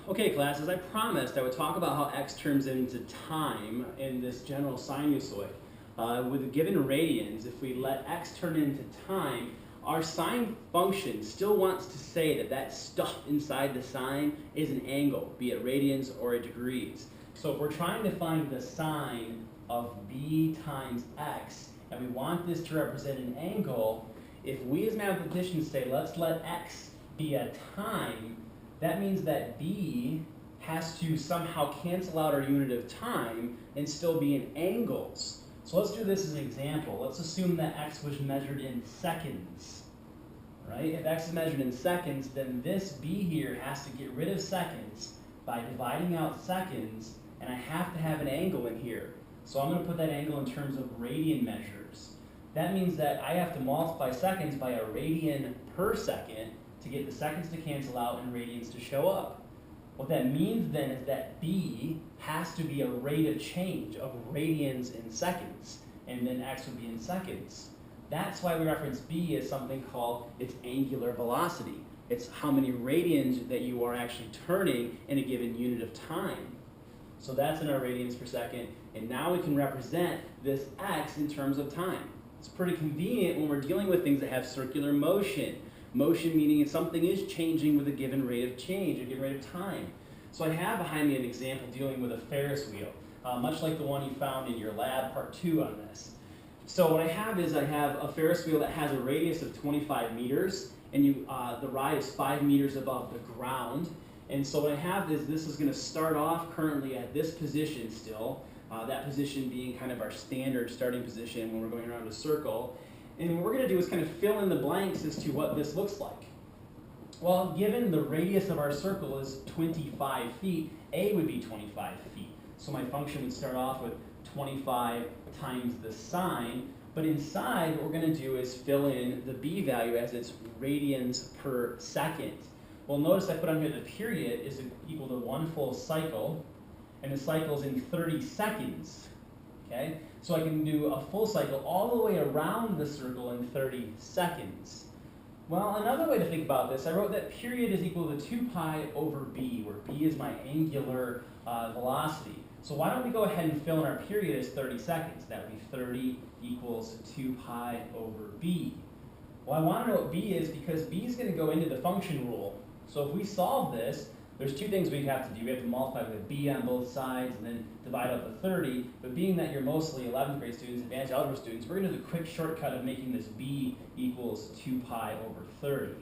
Okay, class, as I promised, I would talk about how x turns into time in this general sinusoid. With given radians, if we let x turn into time, our sine function still wants to say that that stuff inside the sine is an angle, be it radians or degrees. So if we're trying to find the sine of b times x, and we want this to represent an angle, if we as mathematicians say, let's let x be a time, that means that b has to somehow cancel out our unit of time and still be in angles. So let's do this as an example. Let's assume that x was measured in seconds, right? If x is measured in seconds, then this b here has to get rid of seconds by dividing out seconds, and I have to have an angle in here. So I'm going to put that angle in terms of radian measures. That means that I have to multiply seconds by a radian per second to get the seconds to cancel out and radians to show up. What that means then is that b has to be a rate of change of radians in seconds, and then x would be in seconds. That's why we reference b as something called its angular velocity. It's how many radians that you are actually turning in a given unit of time. So that's in our radians per second, and now we can represent this x in terms of time. It's pretty convenient when we're dealing with things that have circular motion. Motion meaning something is changing with a given rate of change, a given rate of time. So I have behind me an example dealing with a Ferris wheel, much like the one you found in your lab, part 2 on this. So what I have is I have a Ferris wheel that has a radius of 25 meters, and the ride is 5 meters above the ground. And so what I have is this is going to start off currently at this position still, that position being kind of our standard starting position when we're going around a circle. And what we're going to do is kind of fill in the blanks as to what this looks like. Well, given the radius of our circle is 25 feet, a would be 25 feet. So my function would start off with 25 times the sine, but inside what we're going to do is fill in the b value as its radians per second. Well, notice I put on here the period is equal to 1 full cycle, and the cycle is in 30 seconds. Okay? So I can do a full cycle all the way around the circle in 30 seconds. Well, another way to think about this, I wrote that period is equal to 2 pi over b, where b is my angular velocity. So why don't we go ahead and fill in our period as 30 seconds? That would be 30 equals 2 pi over b. Well, I want to know what b is because b is going to go into the function rule. So if we solve this, there's two things we have to do. We have to multiply with b on both sides and then divide out the 30. But being that you're mostly 11th grade students, advanced algebra students, we're going to do the quick shortcut of making this b equals 2 pi over 30.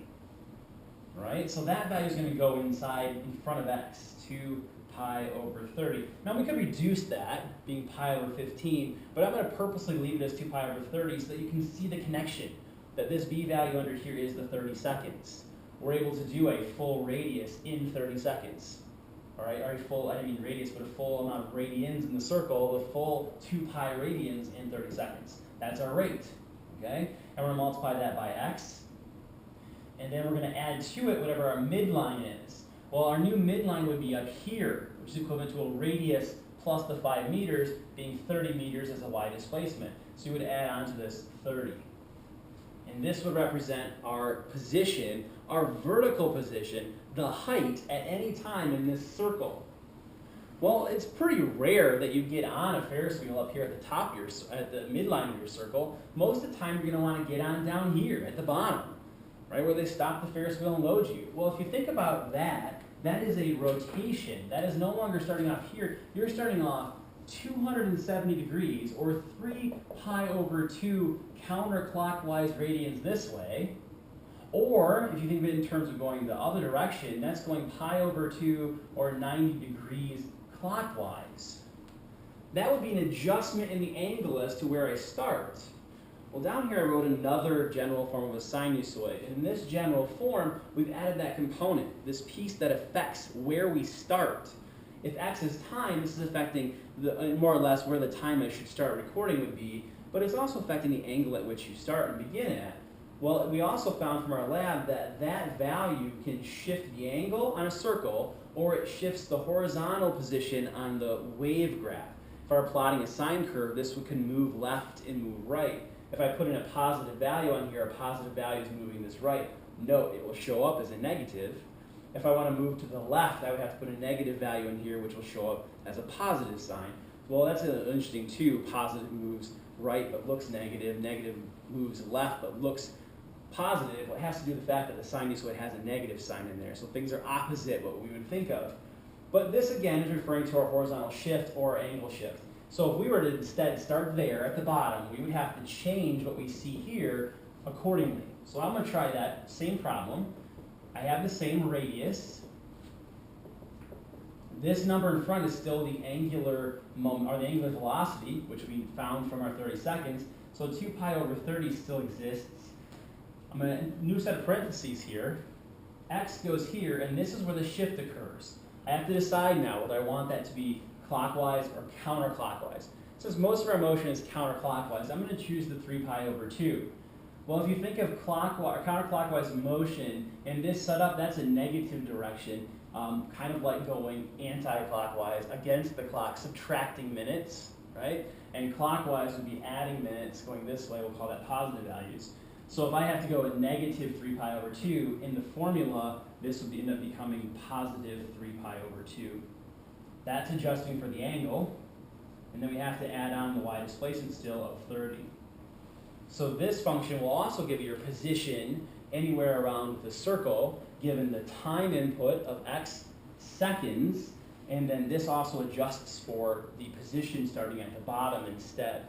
Right? So that value is going to go inside in front of x, 2 pi over 30. Now we could reduce that, being pi over 15, but I'm going to purposely leave it as 2 pi over 30 so that you can see the connection, that this b value under here is the 30 seconds. We're able to do a full radius in 30 seconds. All right, or a full, I didn't mean radius, but a full amount of radians in the circle, the full 2 pi radians in 30 seconds. That's our rate, okay? And we're gonna multiply that by x. And then we're gonna add to it whatever our midline is. Well, our new midline would be up here, which is equivalent to a radius plus the 5 meters, being 30 meters as a y-displacement. So you would add on to this 30. And this would represent our position, our vertical position, the height at any time in this circle. Well, it's pretty rare that you get on a Ferris wheel up here at the top of at the midline of your circle. Most of the time you're going to want to get on down here at the bottom, right, where they stop the Ferris wheel and load you. Well, if you think about that, that is a rotation. That is no longer starting off here. You're starting off 270 degrees, or 3 pi over 2 counterclockwise radians this way. Or, if you think of it in terms of going the other direction, that's going pi over 2, or 90 degrees clockwise. That would be an adjustment in the angle as to where I start. Well, down here I wrote another general form of a sinusoid. And in this general form, we've added that component, this piece that affects where we start. If x is time, this is affecting more or less where the time I should start recording would be, but it's also affecting the angle at which you start and begin at. Well, we also found from our lab that that value can shift the angle on a circle, or it shifts the horizontal position on the wave graph. If I were plotting a sine curve, this can move left and move right. If I put in a positive value on here, a positive value is moving this right. Note, it will show up as a negative. If I want to move to the left, I would have to put a negative value in here, which will show up as a positive sign. Well, that's interesting too. Positive moves right but looks negative. Negative moves left but looks positive. Well, it has to do with the fact that the sinusoid has a negative sign in there. So things are opposite what we would think of. But this again is referring to our horizontal shift or angle shift. So if we were to instead start there at the bottom, we would have to change what we see here accordingly. So I'm going to try that same problem. I have the same radius. This number in front is still the angular moment, or the angular velocity, which we found from our 30 seconds. So 2 pi over 30 still exists. I'm going to new set of parentheses here. X goes here, and this is where the shift occurs. I have to decide now whether I want that to be clockwise or counterclockwise. Since most of our motion is counterclockwise, I'm going to choose the 3 pi over 2. Well, if you think of clockwise or counterclockwise motion in this setup, that's a negative direction, kind of like going anti-clockwise against the clock, subtracting minutes, right? And clockwise would be adding minutes, going this way, we'll call that positive values. So if I have to go at negative 3 pi over 2, in the formula, this would end up becoming positive 3 pi over 2. That's adjusting for the angle, and then we have to add on the y-displacement still of 30. So this function will also give you your position anywhere around the circle, given the time input of x seconds, and then this also adjusts for the position starting at the bottom instead.